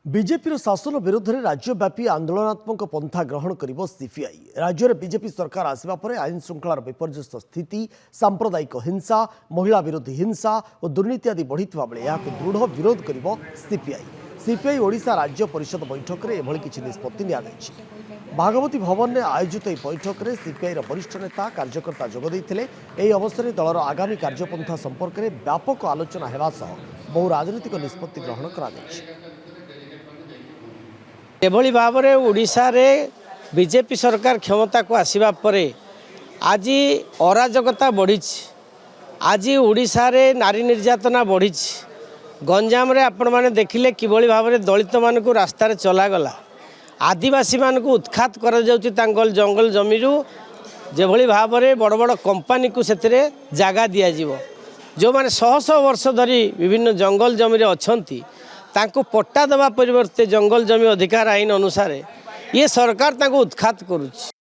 BJP शासन विरोध में राज्यव्यापी आंदोलनात्मक पंथा ग्रहण कर सीपीआई राज्य में बीजेपी सरकार आसवा पर आईन श्रृंखलार विपर्यस्त स्थिति सांप्रदायिक हिंसा महिला विरोधी हिंसा और दुर्नीति आदि बढ़ी बेले दृढ़ विरोध कर सीपीआई ओडिशा राज्य परिषद बैठक में एभली किसी निष्पत्ति नि भागवती भवन में आयोजित यह बैठक में सीपीआई वरिष्ठ नेता कार्यकर्ता जोगदे अवसर में दलर आगामी कार्यपंथा संपर्क में व्यापक आलोचना होगा बहु राजनीतिक निष्पत्ति ग्रहण कर एभली भाव में ओडिशा रे बीजेपी सरकार क्षमता को आसीबा परे आज अराजकता बढ़ी आज ओडिशा रे नारी निर्यातना बढ़ी गंजाम रे आपण माने देखिले किभली भाव में दलित मान को रास्ता रे चलागला आदिवासी मान को उत्खात कर जंगल जमीरू जेभली भाव में बड़ बड़ कंपानी को सेतिरे जागा दिया जीवो जो माने शह शह वर्ष धरी विभिन्न जंगल जमी रे अछंती तांको पट्टा देवा परिवर्ते जंगल जमी अधिकार आईन अनुसार ये सरकार तांको उत्खात करुछि।